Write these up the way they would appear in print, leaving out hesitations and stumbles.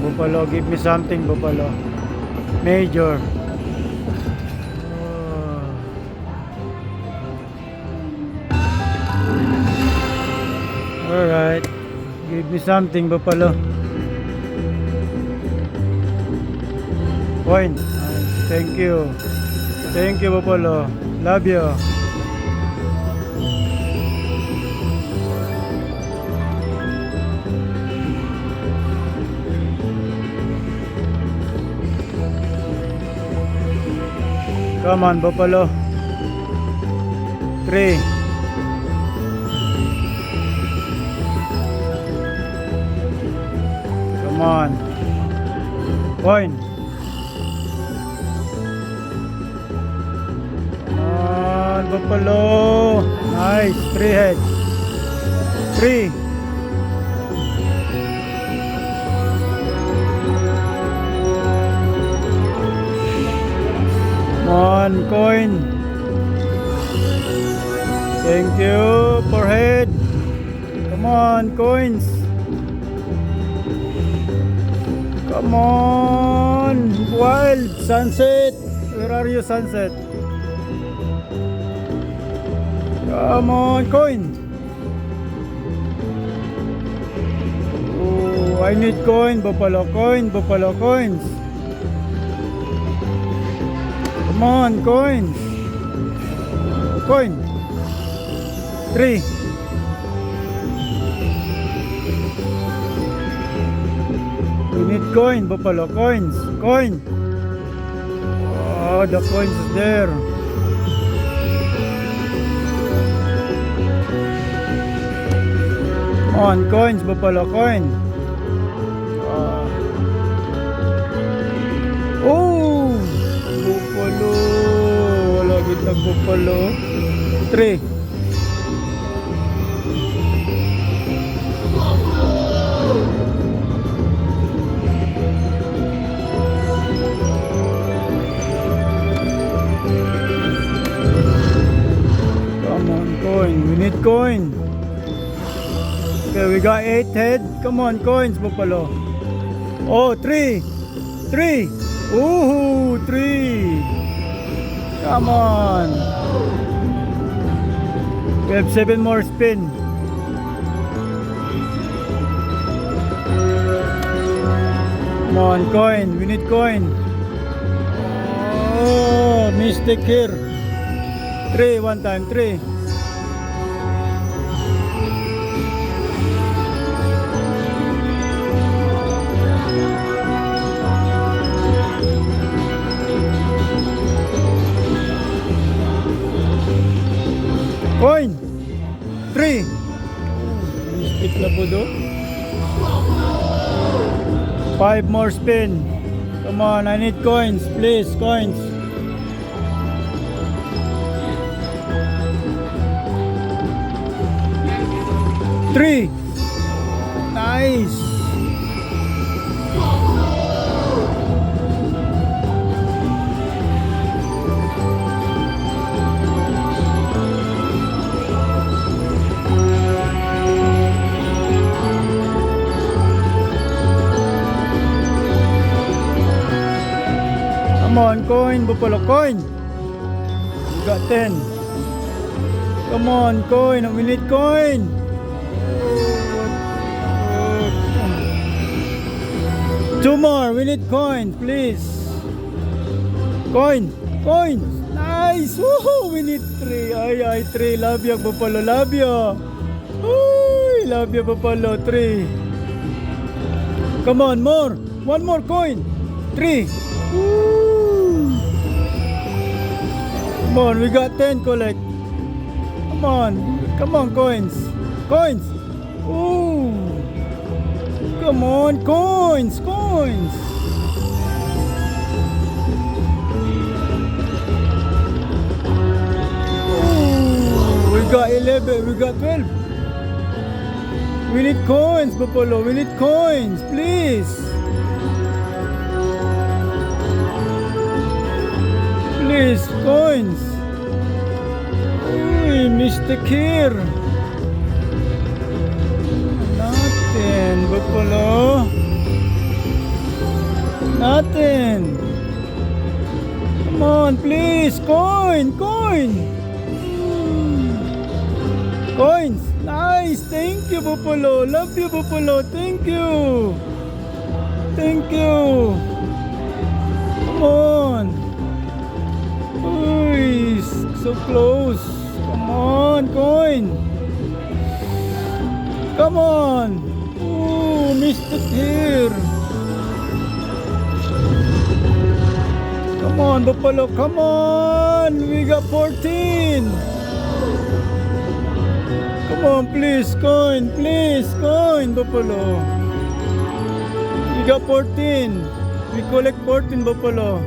Buffalo, give me something, Buffalo. Major. Alright. Give me something, Buffalo. Coin. Thank you. Thank you, Buffalo. Love you. Come on, Buffalo. 3. Come on. Coin. Come on, Buffalo. Nice. 3 heads. 3. Come on, coin. Thank you. 4 head. Come on, coins. Come on. Wild. Sunset. Where are you, sunset? Come on, coin. Oh, I need coin, Buffalo. Coin, Buffalo, coins. Come on, coins. Coin. 3. We need coin, Buffalo. Coins. Coin. Oh, the coins is there. Come on, coins, Buffalo. Coin. Oh! Buffalo. Wala gid na Buffalo. 3. Come on, coin. We need coin. Okay, we got 8 head. Come on, coins, Buffalo. Oh, 3. 3. Ooh, 3. Come on. We have 7 more spin. Come on, coin. We need coin. Oh, mistake here. 3, one time, 3. Coin. 3. Mistake na po do. 5 more spin. Come on, I need coins, please, coins. Three. Nice. Come on, coin, Buffalo, coin. We got 10. Come on, coin. We need coin. Two more. We need coin, please. Coin, coin. Nice. Woohoo! We need 3. Ay, 3. Love you, Buffalo. Love you. Ay, love you, Buffalo. 3. Come on, more. One more coin. 3. Woo! Come on, we got 10 collect. Come on. Come on, coins. Coins. Ooh. Come on, coins. Coins. Ooh, we got 11. We got 12. We need coins, Buffalo. We need coins, please. Please, coins. Uy, Mr. Kir. Natin, Buffalo. Please, coin, coin. Coins. Nice. Thank you, Buffalo. Love you, Buffalo. Thank you. Thank you. Come on. Uy, so close. Come on, coin. Come on. Ooh, missed it here. Come on, Buffalo. Come on. We got 14. Come on, please, coin. Please, coin, Buffalo. We got 14. We collect 14, Buffalo.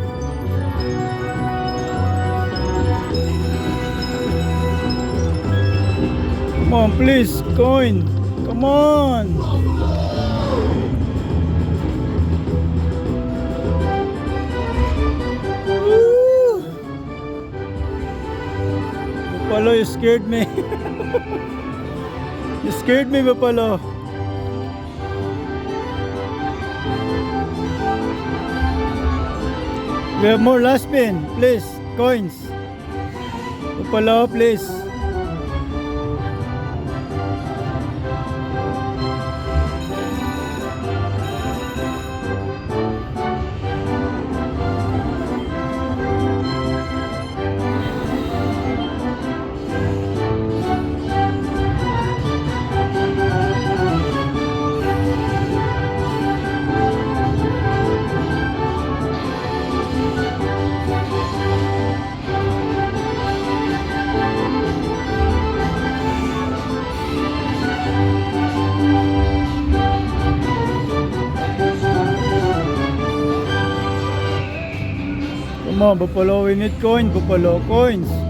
Come on, please, coin. Come on. Woo! Buffalo, you scared me. You scared me, Buffalo. We have more last spin, please. Coins. Buffalo, please. Come on, Buffalo, we need coin, Buffalo, coins.